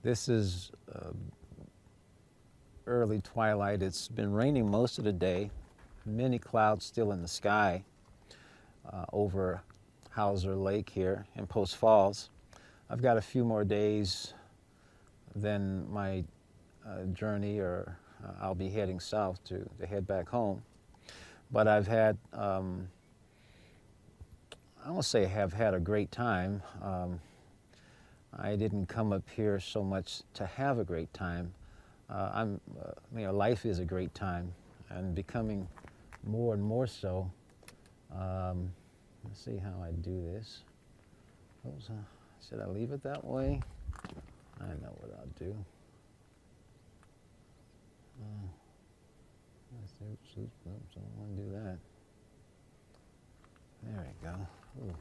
This is early twilight. It's been raining most of the day. Many clouds still in the sky over Hauser Lake here in Post Falls. I've got a few more days then my journey, or I'll be heading south to head back home. But I've had, I won't say have had a great time. I didn't come up here so much to have a great time. Life is a great time and becoming more and more so. Let's see how I do this. Oops, should I leave it that way? I know what I'll do. Oops, I don't want to do that. There we go. Ooh.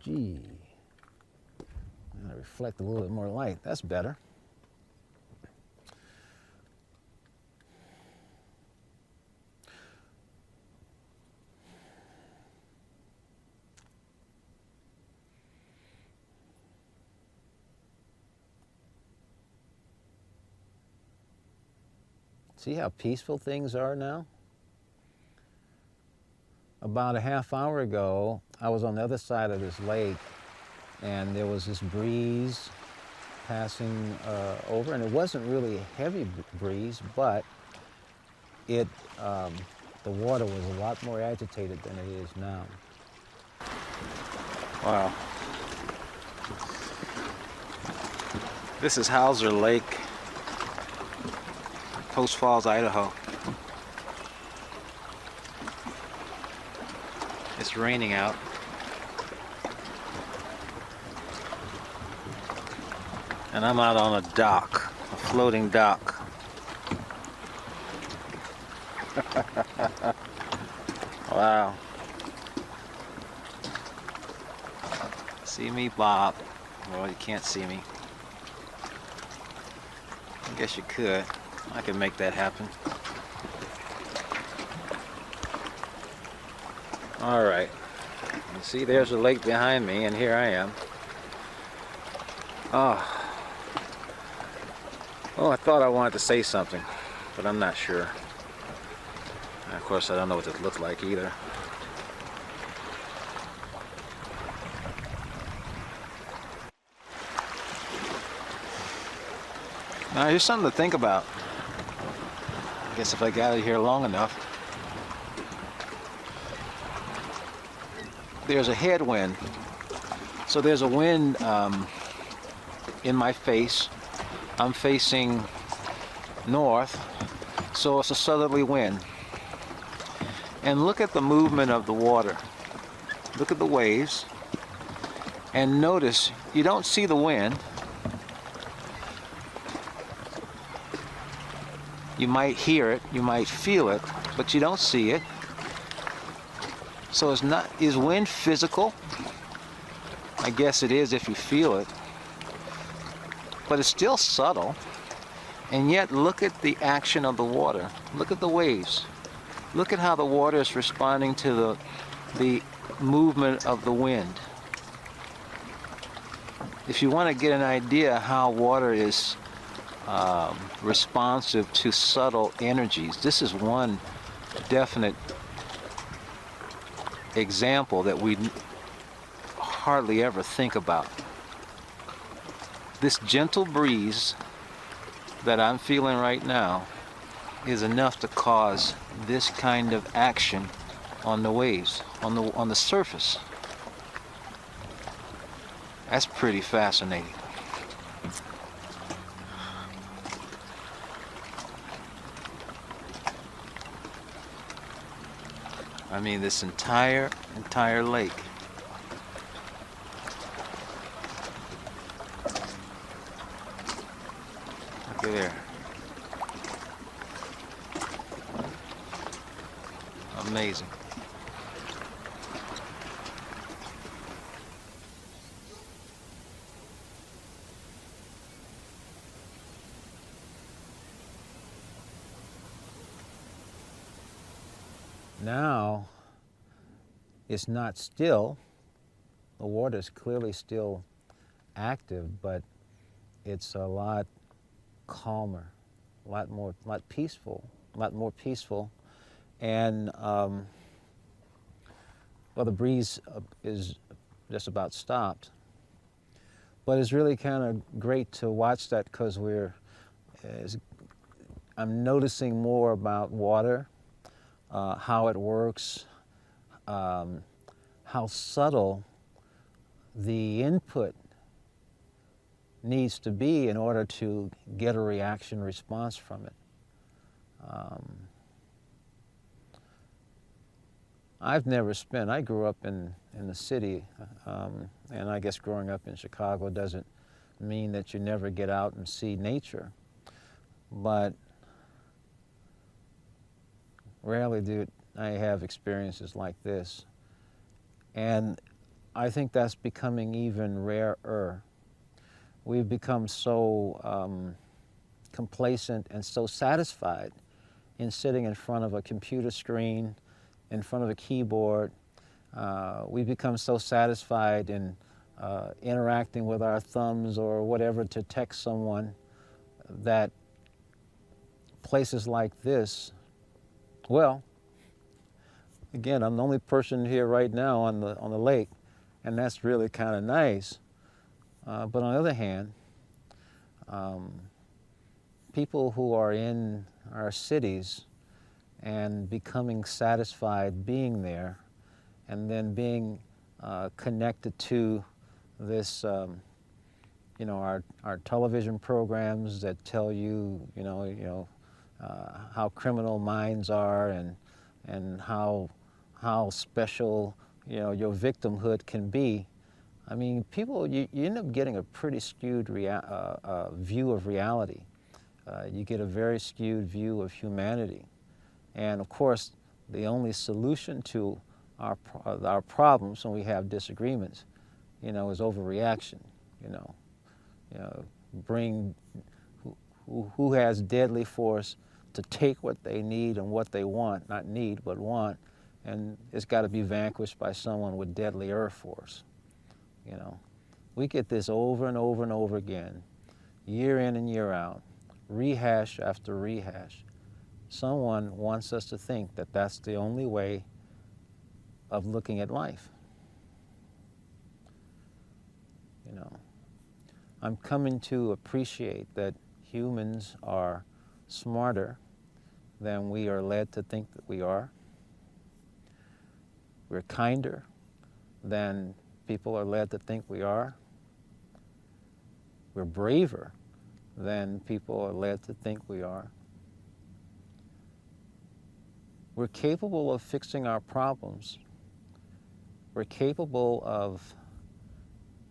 Gee, I reflect a little bit more light. That's better. See how peaceful things are now? About a half hour ago, I was on the other side of this lake, and there was this breeze passing over, and it wasn't really a heavy breeze, but the water was a lot more agitated than it is now. Wow. This is Hauser Lake, Post Falls, Idaho. It's raining out. And I'm out on a dock, a floating dock. Wow. See me, Bob? Well, you can't see me. I guess you could. I could make that happen. All right. You see, there's a lake behind me, and here I am. Oh, I thought I wanted to say something, but I'm not sure. And of course, I don't know what it looked like either. Now, here's something to think about. I guess if I got out here long enough. There's a headwind. So there's a wind in my face. I'm facing north, so it's a southerly wind. And look at the movement of the water. Look at the waves. And notice, you don't see the wind. You might hear it, you might feel it, but you don't see it. So is wind physical? I guess it is if you feel it. But it's still subtle. And yet look at the action of the water. Look at the waves. Look at how the water is responding to the movement of the wind. If you want to get an idea how water is responsive to subtle energies, this is one definite example that we hardly ever think about. This gentle breeze that I'm feeling right now is enough to cause this kind of action on the waves, on the surface. That's pretty fascinating. I mean, this entire lake. Look at there. Amazing. Now, it's not still, the water is clearly still active, but it's a lot calmer, a lot more peaceful. And well, the breeze is just about stopped. But it's really kind of great to watch that because I'm noticing more about water, how it works, how subtle the input needs to be in order to get a reaction response from it. I grew up in the city, and I guess growing up in Chicago doesn't mean that you never get out and see nature, but rarely do I have experiences like this. And I think that's becoming even rarer. We've become so complacent and so satisfied in sitting in front of a computer screen, in front of a keyboard. We've become so satisfied in interacting with our thumbs or whatever to text someone that places like this, well, again, I'm the only person here right now on the lake, and that's really kind of nice. But on the other hand, people who are in our cities and becoming satisfied being there, and then being connected to this, our television programs that tell you, how criminal minds are, and how special, your victimhood can be. I mean, you end up getting a pretty skewed view of reality. You get a very skewed view of humanity. And of course, the only solution to our problems when we have disagreements, is overreaction. Bring who has deadly force to take what they need and what they want, not need, but want, and it's got to be vanquished by someone with deadlier force. We get this over and over and over again, year in and year out, rehash after rehash. Someone wants us to think that that's the only way of looking at life. I'm coming to appreciate that humans are smarter than we are led to think that we are. We're kinder than people are led to think we are. We're braver than people are led to think we are. We're capable of fixing our problems. We're capable of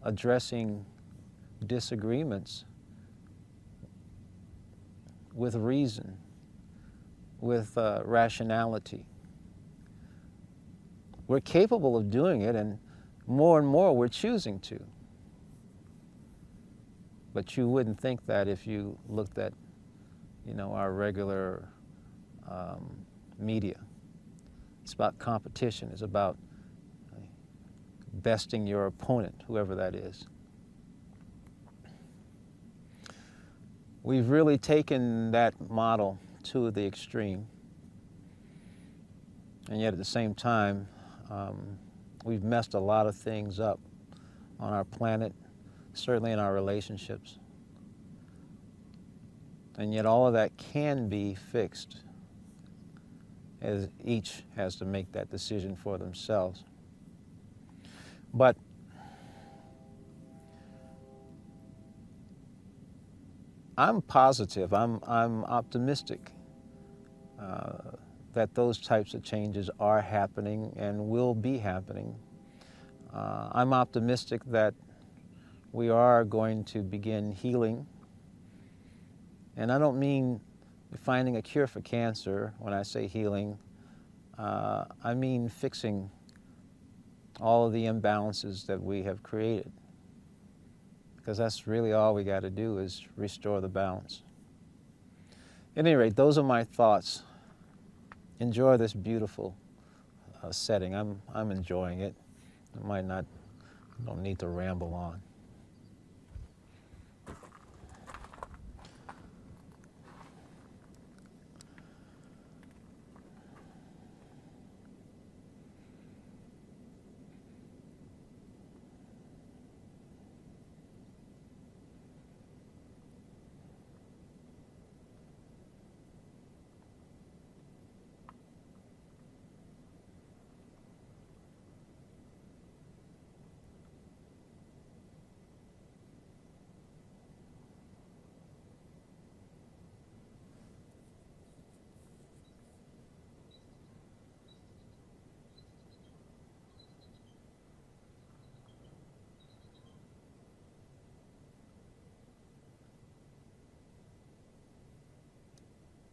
addressing disagreements with reason, with rationality. We're capable of doing it, and more we're choosing to. But you wouldn't think that if you looked at, our regular media. It's about competition. It's about besting your opponent, whoever that is. We've really taken that model to the extreme, and yet at the same time, we've messed a lot of things up on our planet, certainly in our relationships. And yet all of that can be fixed, as each has to make that decision for themselves. But I'm positive, I'm optimistic that those types of changes are happening and will be happening. I'm optimistic that we are going to begin healing. And I don't mean finding a cure for cancer when I say healing. I mean fixing all of the imbalances that we have created. Because that's really all we got to do is restore the balance. At any rate, those are my thoughts. Enjoy this beautiful setting. I'm enjoying it. It might not Don't need to ramble on.